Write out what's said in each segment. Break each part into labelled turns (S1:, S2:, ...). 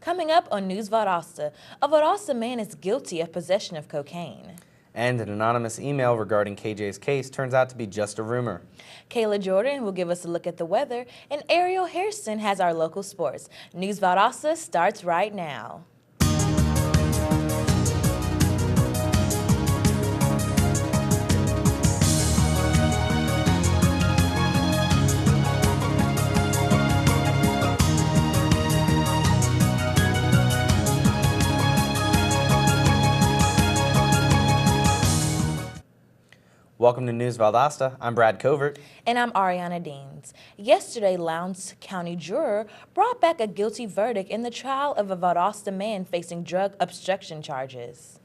S1: Coming up on News Valdosta, a Valdosta man is guilty of possession of cocaine.
S2: And an anonymous email regarding KJ's case turns out to be just a rumor.
S1: Kayla Jordan will give us a look at the weather, and Ariel Hairston has our local sports. News Valdosta starts right now.
S2: Welcome to News Valdosta. I'm Brad Covert.
S1: And I'm Ariana Deans. Yesterday, Lowndes County juror brought back a guilty verdict in the trial of a Valdosta man facing drug obstruction charges.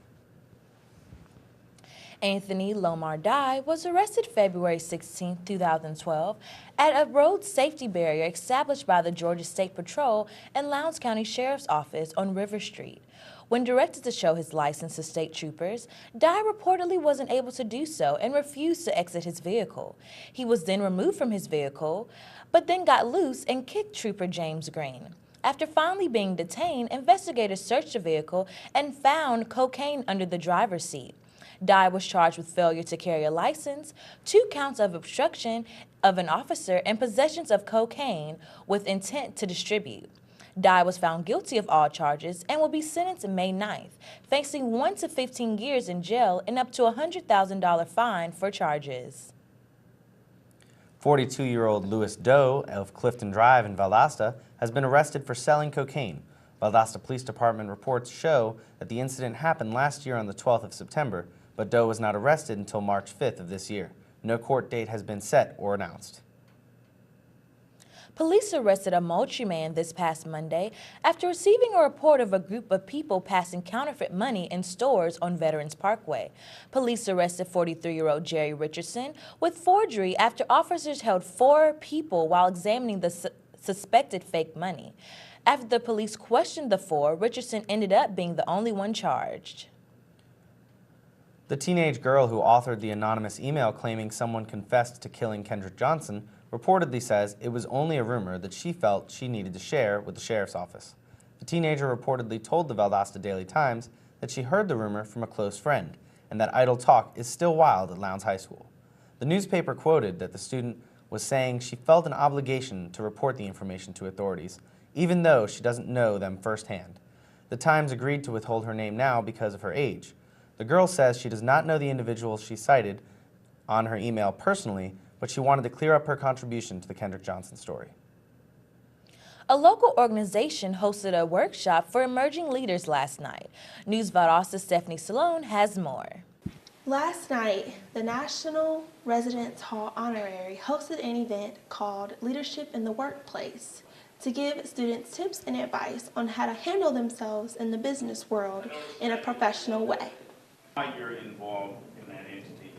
S1: Anthony Lomar Dye was arrested February 16, 2012 at a road safety barrier established by the Georgia State Patrol and Lowndes County Sheriff's Office on River Street. When directed to show his license to state troopers, Dye reportedly wasn't able to do so and refused to exit his vehicle. He was then removed from his vehicle, but then got loose and kicked Trooper James Green. After finally being detained, investigators searched the vehicle and found cocaine under the driver's seat. Dye was charged with failure to carry a license, 2 counts of obstruction of an officer, and possessions of cocaine with intent to distribute. Dye was found guilty of all charges and will be sentenced May 9th, facing 1 to 15 years in jail and up to a $100,000 fine for charges.
S2: 42-year-old Louis Doe of Clifton Drive in Valdosta has been arrested for selling cocaine. Valdosta Police Department reports show that the incident happened last year on the 12th of September, but Doe was not arrested until March 5th of this year. No court date has been set or announced.
S1: Police arrested a Moultrie man this past Monday after receiving a report of a group of people passing counterfeit money in stores on Veterans Parkway. Police arrested 43-year-old Jerry Richardson with forgery after officers held 4 people while examining the suspected fake money. After the police questioned the 4, Richardson ended up being the only one charged.
S2: The teenage girl who authored the anonymous email claiming someone confessed to killing Kendrick Johnson reportedly says it was only a rumor that she felt she needed to share with the sheriff's office. The teenager reportedly told the Valdosta Daily Times that she heard the rumor from a close friend and that idle talk is still wild at Lowndes High School. The newspaper quoted that the student was saying she felt an obligation to report the information to authorities, even though she doesn't know them firsthand. The Times agreed to withhold her name now because of her age. The girl says she does not know the individuals she cited on her email personally, but she wanted to clear up her contribution to the Kendrick Johnson story.
S1: A local organization hosted a workshop for emerging leaders last night. News Valdosta's Stephanie Salone has more.
S3: Last night, the National Residence Hall Honorary hosted an event called Leadership in the Workplace to give students tips and advice on how to handle themselves in the business world in a professional way.
S4: You're involved in that entity.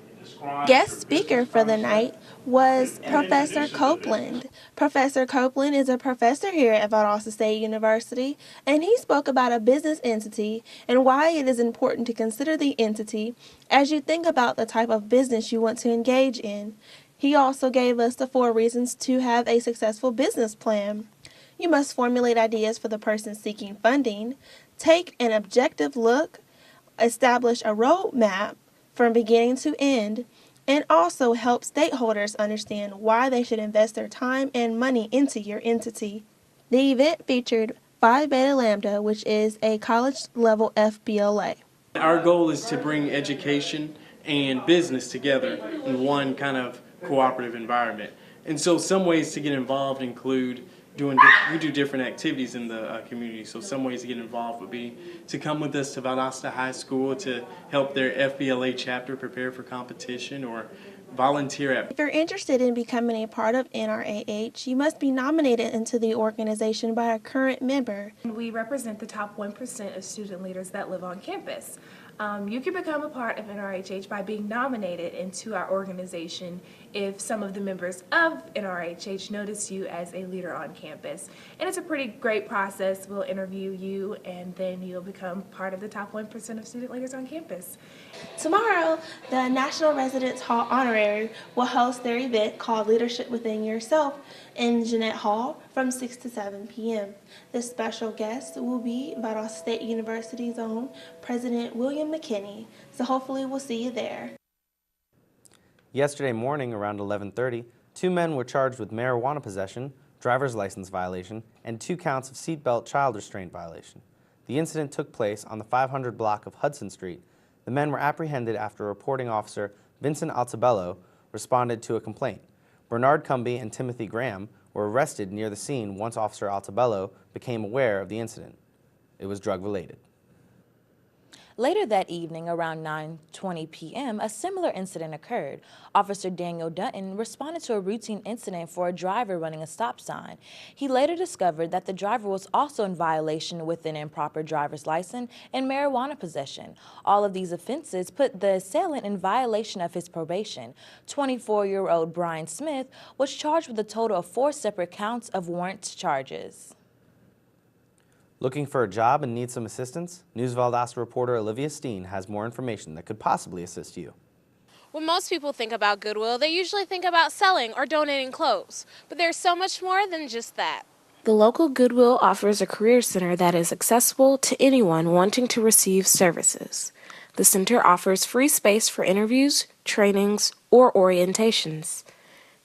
S3: Guest speaker for the night was Professor Copeland. Professor Copeland is a professor here at Valdosta State University, and he spoke about a business entity and why it is important to consider the entity as you think about the type of business you want to engage in. He also gave us the 4 reasons to have a successful business plan. You must formulate ideas for the person seeking funding, take an objective look, establish a roadmap from beginning to end, and also help stakeholders understand why they should invest their time and money into your entity. The event featured Phi Beta Lambda, which is a college-level FBLA.
S5: Our goal is to bring education and business together in one kind of cooperative environment. And so some ways to get involved include we do different activities in the community. So some ways to get involved would be to come with us to Valdosta High School to help their FBLA chapter prepare for competition, or volunteer at.
S3: If you're interested in becoming a part of NRAH, you must be nominated into the organization by a current member.
S6: We represent the top 1% of student leaders that live on campus. You can become a part of NRHH by being nominated into our organization if some of the members of NRHH notice you as a leader on campus. And it's a pretty great process. We'll interview you, and then you'll become part of the top 1% of student leaders on campus.
S3: Tomorrow, the National Residence Hall Honorary will host their event called Leadership Within Yourself in Jeanette Hall from 6 to 7 p.m. The special guest will be Valdosta State University's own President William McKinney, so hopefully we'll see you there.
S2: Yesterday morning around 11:30, 2 men were charged with marijuana possession, driver's license violation, and 2 counts of seatbelt child restraint violation. The incident took place on the 500 block of Hudson Street. The men were apprehended after reporting officer Vincent Altabello responded to a complaint. Bernard Cumby and Timothy Graham were arrested near the scene once Officer Altabello became aware of the incident. It was drug-related.
S1: Later that evening, around 9:20 p.m., a similar incident occurred. Officer Daniel Dutton responded to a routine incident for a driver running a stop sign. He later discovered that the driver was also in violation with an improper driver's license and marijuana possession. All of these offenses put the assailant in violation of his probation. 24-year-old Brian Smith was charged with a total of 4 separate counts of warrant charges.
S2: Looking for a job and need some assistance? News Valdosta reporter Olivia Steen has more information that could possibly assist you.
S7: When most people think about Goodwill, they usually think about selling or donating clothes, but there's so much more than just that. The local Goodwill offers a career center that is accessible to anyone wanting to receive services. The center offers free space for interviews, trainings, or orientations.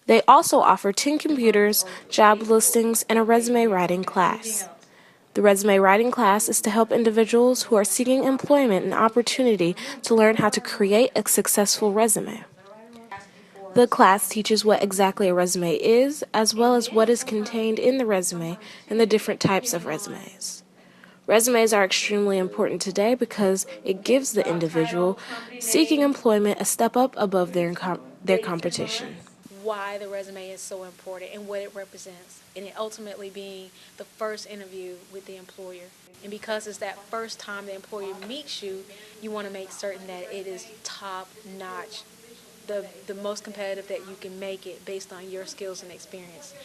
S7: They also offer 10 computers, job listings, and a resume writing class. The resume writing class is to help individuals who are seeking employment an opportunity to learn how to create a successful resume. The class teaches what exactly a resume is, as well as what is contained in the resume and the different types of resumes. Resumes are extremely important today because it gives the individual seeking employment a step up above their competition. Why the resume is so important and what it represents, and it ultimately being the first interview with the employer. And because it's that first time the employer meets you, you want to make certain that it is top notch, the most competitive that you can make it based on your skills and experience.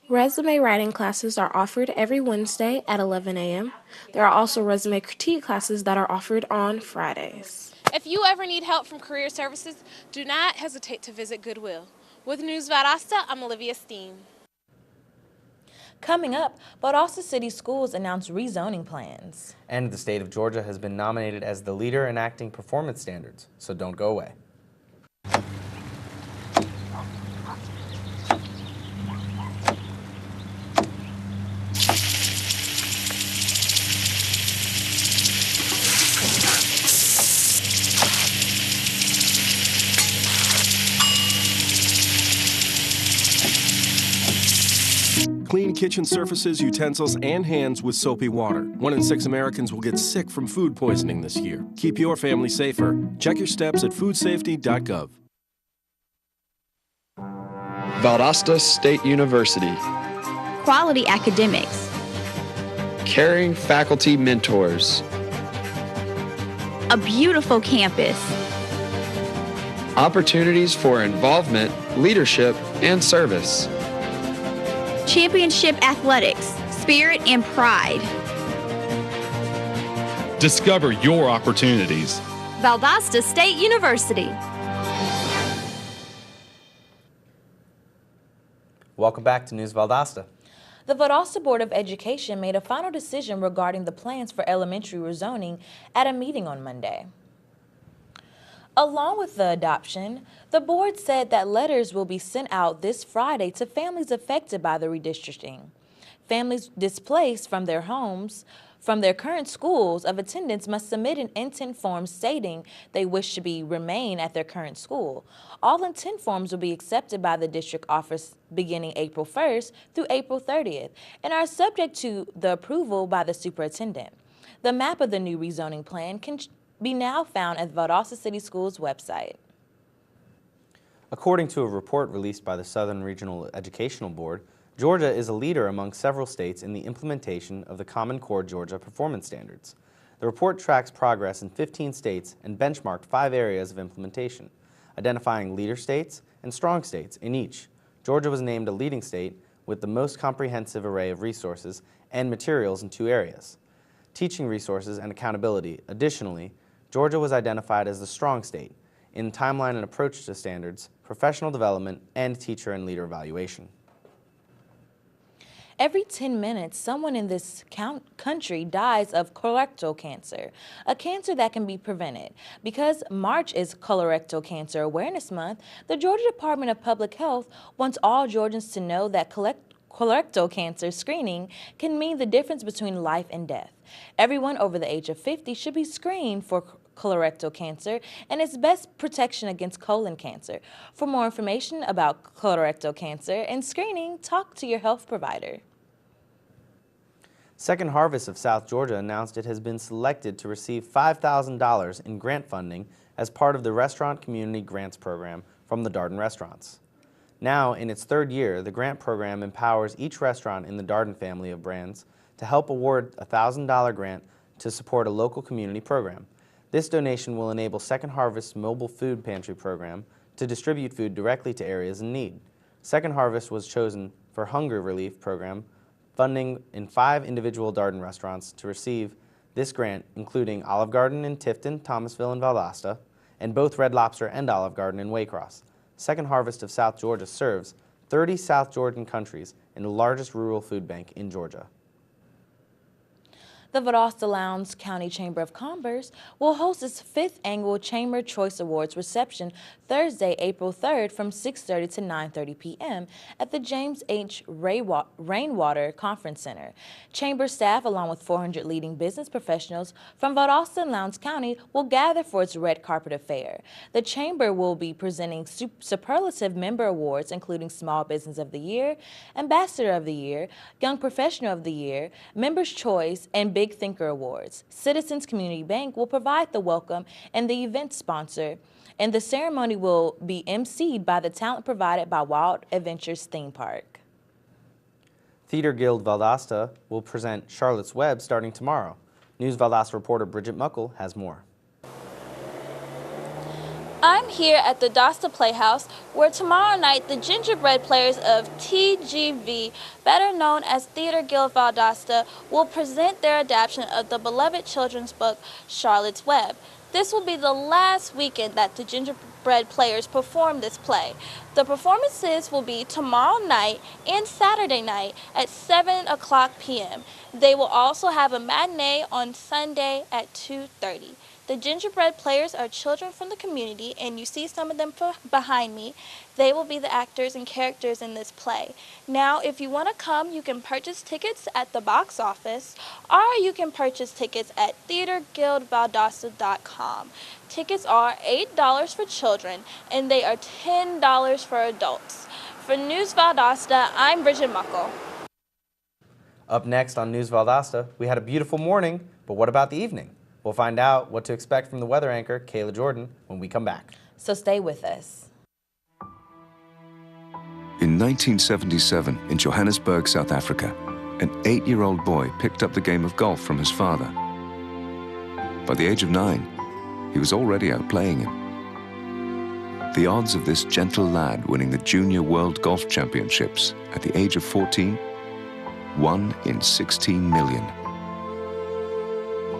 S7: Resume writing classes are offered every Wednesday at 11 a.m. There are also resume critique classes that are offered on Fridays. If you ever need help from career services, do not hesitate to visit Goodwill. With News Valdosta, I'm Olivia Steen.
S1: Coming up, Valdosta City Schools announced rezoning plans.
S2: And the state of Georgia has been nominated as the leader enacting performance standards, so don't go away.
S8: Clean kitchen surfaces, utensils, and hands with soapy water. 1 in 6 Americans will get sick from food poisoning this year. Keep your family safer. Check your steps at foodsafety.gov.
S9: Valdosta State University.
S10: Quality academics.
S9: Caring faculty mentors.
S10: A beautiful campus.
S9: Opportunities for involvement, leadership, and service.
S10: Championship athletics, spirit and pride.
S11: Discover your opportunities.
S10: Valdosta State University.
S2: Welcome back to News Valdosta.
S1: The Valdosta Board of Education made a final decision regarding the plans for elementary rezoning at a meeting on Monday. Along with the adoption, the board said that letters will be sent out this Friday to families affected by the redistricting. Families displaced from their homes, from their current schools of attendance must submit an intent form stating they wish to remain at their current school. All intent forms will be accepted by the district office beginning April 1st through April 30th and are subject to the approval by the superintendent. The map of the new rezoning plan can be now found at the Valdosta City Schools website.
S2: According to a report released by the Southern Regional Educational Board, Georgia is a leader among several states in the implementation of the Common Core Georgia Performance Standards. The report tracks progress in 15 states and benchmarked 5 areas of implementation, identifying leader states and strong states in each. Georgia was named a leading state with the most comprehensive array of resources and materials in 2 areas: teaching resources and accountability. Additionally, Georgia was identified as the strong state in timeline and approach to standards, professional development, and teacher and leader evaluation.
S1: Every 10 minutes, someone in this country dies of colorectal cancer, a cancer that can be prevented. Because March is Colorectal Cancer Awareness Month, the Georgia Department of Public Health wants all Georgians to know that colorectal cancer screening can mean the difference between life and death. Everyone over the age of 50 should be screened for colorectal cancer and its best protection against colon cancer. For more information about colorectal cancer and screening, talk to your health provider.
S2: Second Harvest of South Georgia announced it has been selected to receive $5,000 in grant funding as part of the Restaurant Community Grants Program from the Darden Restaurants. Now, in its 3rd year, the grant program empowers each restaurant in the Darden family of brands to help award a $1,000 grant to support a local community program. This donation will enable Second Harvest's mobile food pantry program to distribute food directly to areas in need. Second Harvest was chosen for hunger relief program funding in 5 individual Darden restaurants to receive this grant, including Olive Garden in Tifton, Thomasville, and Valdosta, and both Red Lobster and Olive Garden in Waycross. Second Harvest of South Georgia serves 30 South Georgian countries in the largest rural food bank in Georgia.
S1: The Valdosta Lowndes County Chamber of Commerce will host its 5th annual Chamber Choice Awards reception Thursday, April 3rd from 6:30 to 9:30 p.m. at the James H. Rainwater Conference Center. Chamber staff, along with 400 leading business professionals from Valdosta and Lowndes County, will gather for its red carpet affair. The Chamber will be presenting superlative member awards, including Small Business of the Year, Ambassador of the Year, Young Professional of the Year, Members' Choice, and Big Thinker Awards. Citizens Community Bank will provide the welcome and the event sponsor, and the ceremony will be emceed by the talent provided by Wild Adventures Theme Park.
S2: Theater Guild Valdosta will present Charlotte's Web starting tomorrow. News Valdosta reporter Bridget Muckle has more.
S12: I'm here at the Dosta Playhouse, where tomorrow night the gingerbread players of TGV, better known as Theater Guild Valdosta, will present their adaptation of the beloved children's book, Charlotte's Web. This will be the last weekend that the gingerbread players perform this play. The performances will be tomorrow night and Saturday night at 7 o'clock p.m. They will also have a matinee on Sunday at 2:30. The gingerbread players are children from the community, and you see some of them behind me. They will be the actors and characters in this play. Now, if you want to come, you can purchase tickets at the box office, or you can purchase tickets at theaterguildvaldosta.com. Tickets are $8 for children, and they are $10 for adults. For News Valdosta, I'm Bridget Muckle.
S2: Up next on News Valdosta, we had a beautiful morning, but what about the evening? We'll find out what to expect from the weather anchor, Kayla Jordan, when we come back.
S1: So stay with us.
S13: In 1977, in Johannesburg, South Africa, an 8-year-old boy picked up the game of golf from his father. By the age of 9, he was already outplaying him. The odds of this gentle lad winning the Junior World Golf Championships at the age of 14, 1 in 16 million.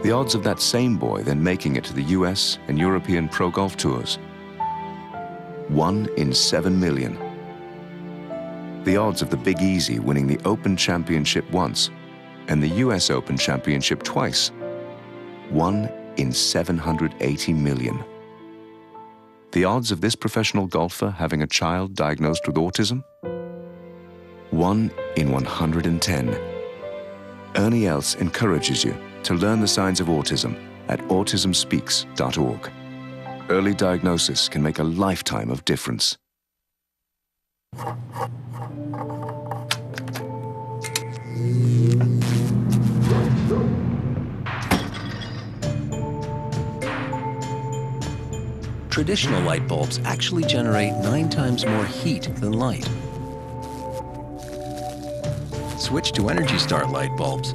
S13: The odds of that same boy then making it to the US and European Pro Golf Tours, 1 in 7 million. The odds of the Big Easy winning the Open Championship once and the US Open Championship twice, 1 in 780 million. The odds of this professional golfer having a child diagnosed with autism, 1 in 110. Ernie Els encourages you to learn the signs of autism at autismspeaks.org. Early diagnosis can make a lifetime of difference.
S14: Traditional light bulbs actually generate 9 times more heat than light. Switch to Energy Star light bulbs,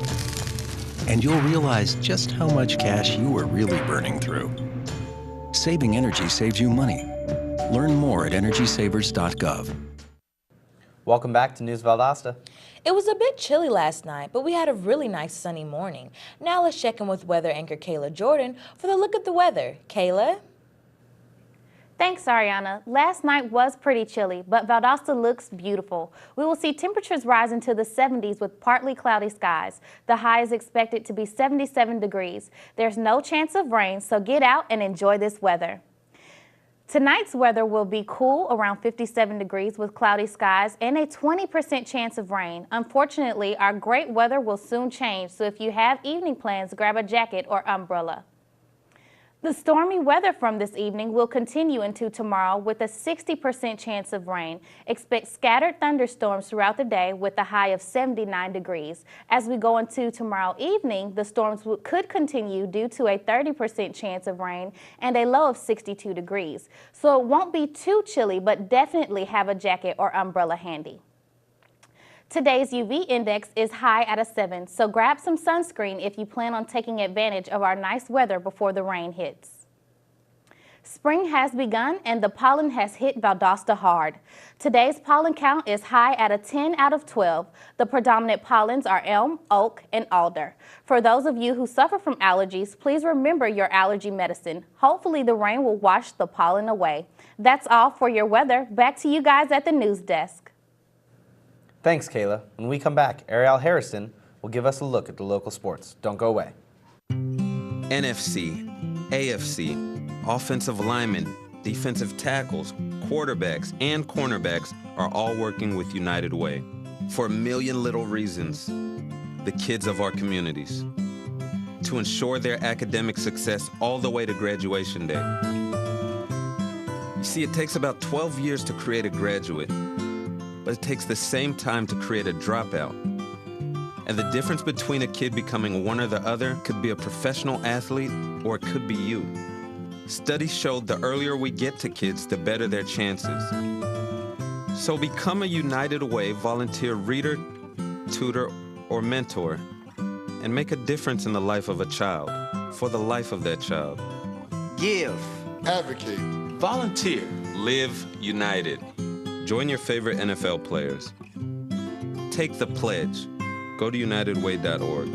S14: and you'll realize just how much cash you were really burning through. Saving energy saves you money. Learn more at EnergySavers.gov.
S2: Welcome back to News Valdosta.
S1: It was a bit chilly last night, but we had a really nice sunny morning. Now let's check in with weather anchor Kayla Jordan for the look at the weather. Kayla?
S15: Thanks, Ariana. Last night was pretty chilly, but Valdosta looks beautiful. We will see temperatures rise into the 70s with partly cloudy skies. The high is expected to be 77 degrees. There's no chance of rain, so get out and enjoy this weather. Tonight's weather will be cool, around 57 degrees with cloudy skies and a 20% chance of rain. Unfortunately, our great weather will soon change, so if you have evening plans, grab a jacket or umbrella. The stormy weather from this evening will continue into tomorrow with a 60% chance of rain. Expect scattered thunderstorms throughout the day with a high of 79 degrees. As we go into tomorrow evening, the storms could continue due to a 30% chance of rain and a low of 62 degrees. So it won't be too chilly, but definitely have a jacket or umbrella handy. Today's UV index is high at a 7, so grab some sunscreen if you plan on taking advantage of our nice weather before the rain hits. Spring has begun and the pollen has hit Valdosta hard. Today's pollen count is high at a 10 out of 12. The predominant pollens are elm, oak, and alder. For those of you who suffer from allergies, please remember your allergy medicine. Hopefully the rain will wash the pollen away. That's all for your weather. Back to you guys at the news desk.
S2: Thanks, Kayla. When we come back, Ariel Harrison will give us a look at the local sports. Don't go away.
S16: NFC, AFC, offensive linemen, defensive tackles, quarterbacks, and cornerbacks are all working with United Way for a million little reasons. The kids of our communities. To ensure their academic success all the way to graduation day. You see, it takes about 12 years to create a graduate, but it takes the same time to create a dropout. And the difference between a kid becoming one or the other could be a professional athlete or it could be you. Studies showed the earlier we get to kids, the better their chances. So become a United Way volunteer reader, tutor, or mentor, and make a difference in the life of a child, for the life of that child.
S17: Give. Advocate.
S16: Volunteer. Live United. Join your favorite NFL players. Take the pledge. Go to unitedway.org.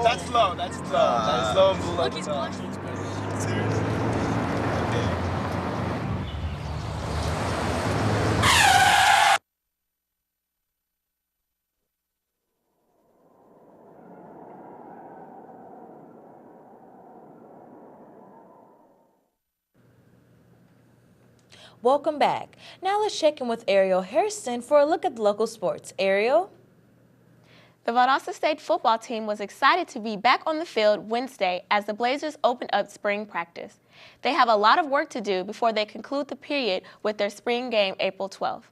S17: That's low. That's low. That's low and below the top. Seriously.
S1: Welcome back. Now let's check in with Ariel Harrison for a look at the local sports. Ariel?
S18: The Valdosta State football team was excited to be back on the field Wednesday as the Blazers opened up spring practice. They have a lot of work to do before they conclude the period with their spring game April 12th.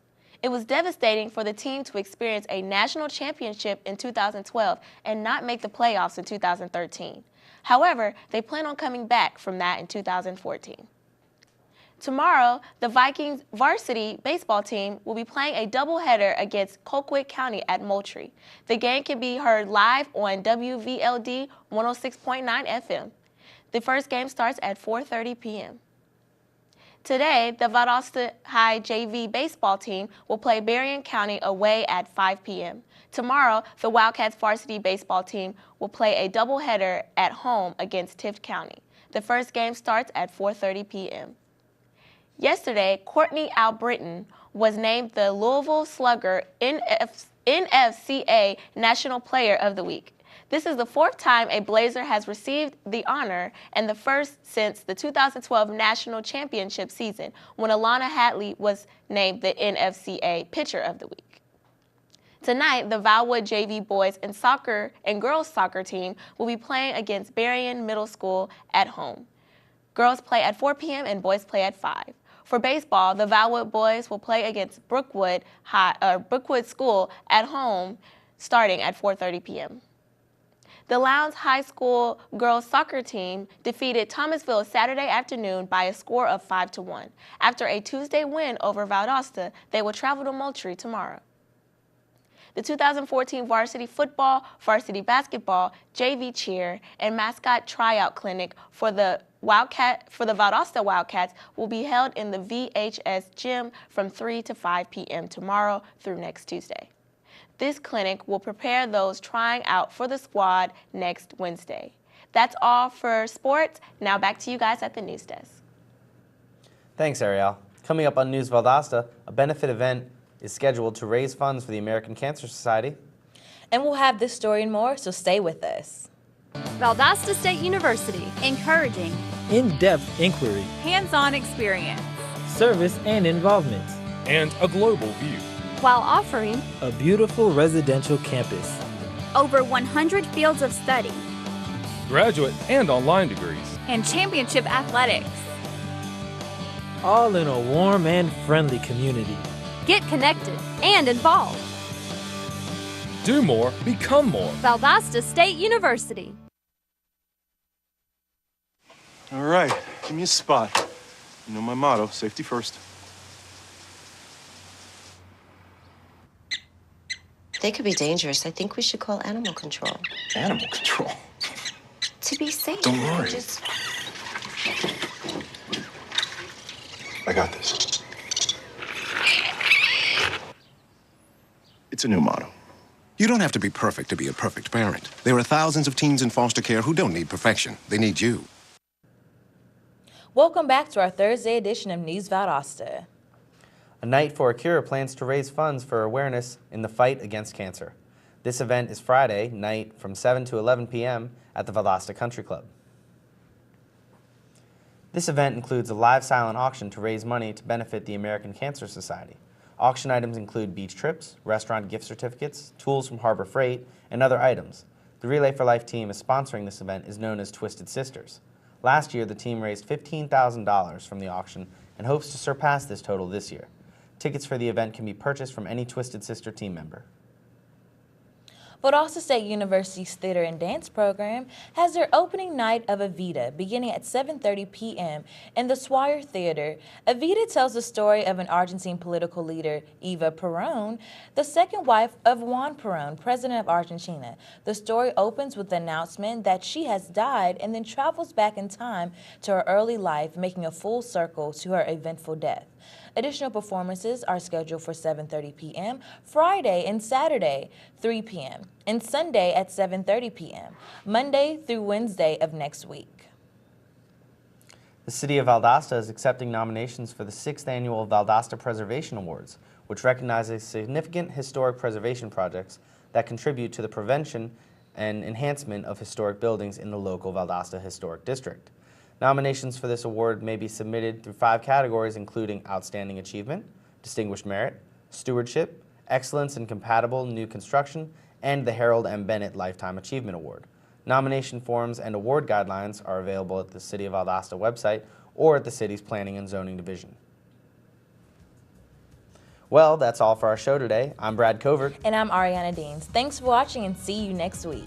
S18: It was devastating for the team to experience a national championship in 2012 and not make the playoffs in 2013. However, they plan on coming back from that in 2014. Tomorrow, the Vikings varsity baseball team will be playing a doubleheader against Colquitt County at Moultrie. The game can be heard live on WVLD 106.9 FM. The first game starts at 4:30 p.m. Today, the Valdosta High JV baseball team will play Berrien County away at 5 p.m. Tomorrow, the Wildcats varsity baseball team will play a doubleheader at home against Tift County. The first game starts at 4:30 p.m. Yesterday, Courtney Albritton was named the Louisville Slugger NFCA National Player of the Week. This is the fourth time a Blazer has received the honor and the first since the 2012 National Championship season when Alana Hadley was named the NFCA Pitcher of the Week. Tonight, the Valwood JV boys and girls soccer team will be playing against Berrien Middle School at home. Girls play at 4 p.m. and boys play at 5. For baseball, the Valwood boys will play against Brookwood School at home starting at 4:30 p.m. The Lowndes High School girls soccer team defeated Thomasville Saturday afternoon by a score of 5-1. After a Tuesday win over Valdosta, they will travel to Moultrie tomorrow. The 2014 varsity football, varsity basketball, JV cheer, and mascot tryout clinic for the Valdosta Wildcats will be held in the VHS gym from 3 to 5 p.m. tomorrow through next Tuesday. This clinic will prepare those trying out for the squad next Wednesday. That's all for sports. Now back to you guys at the news desk.
S2: Thanks, Ariel. Coming up on News Valdosta, a benefit event is scheduled to raise funds for the American Cancer Society.
S1: And we'll have this story and more, so stay with us.
S10: Valdosta State University, encouraging
S19: in-depth inquiry,
S10: hands-on experience,
S19: service and involvement,
S11: and a global view,
S10: while offering
S19: a beautiful residential campus,
S10: over 100 fields of study,
S11: graduate and online degrees,
S10: and championship athletics.
S19: All in a warm and friendly community.
S10: Get connected and involved.
S11: Do more, become more.
S10: Valdosta State University.
S17: All right, give me a spot. You know my motto, safety first.
S20: They could be dangerous. I think we should call animal control.
S17: Animal control?
S20: To be safe.
S17: Don't worry.
S20: Just...
S17: I got this. It's a new motto.
S21: You don't have to be perfect to be a perfect parent. There are thousands of teens in foster care who don't need perfection. They need you.
S1: Welcome back to our Thursday edition of News Valdosta.
S2: A Night for a Cure plans to raise funds for awareness in the fight against cancer. This event is Friday night from 7 to 11 p.m. at the Valdosta Country Club. This event includes a live silent auction to raise money to benefit the American Cancer Society. Auction items include beach trips, restaurant gift certificates, tools from Harbor Freight, and other items. The Relay for Life team is sponsoring this event is known as Twisted Sisters. Last year, the team raised $15,000 from the auction and hopes to surpass this total this year. Tickets for the event can be purchased from any Twisted Sister team member.
S1: Valdosta State University's Theater and Dance program has their opening night of Evita beginning at 7:30 p.m. in the Swire Theater. Evita tells the story of an Argentine political leader, Eva Perón, the second wife of Juan Perón, president of Argentina. The story opens with the announcement that she has died and then travels back in time to her early life, making a full circle to her eventful death. Additional performances are scheduled for 7:30 p.m., Friday and Saturday, 3 p.m., and Sunday at 7:30 p.m., Monday through Wednesday of next week.
S2: The City of Valdosta is accepting nominations for the 6th Annual Valdosta Preservation Awards, which recognizes significant historic preservation projects that contribute to the prevention and enhancement of historic buildings in the local Valdosta Historic District. Nominations for this award may be submitted through 5 categories, including Outstanding Achievement, Distinguished Merit, Stewardship, Excellence in Compatible New Construction, and the Harold M. Bennett Lifetime Achievement Award. Nomination forms and award guidelines are available at the City of Valdosta website or at the city's Planning and Zoning Division. Well, that's all for our show today. I'm Brad Covert.
S1: And I'm Ariana Deans. Thanks for watching and see you next week.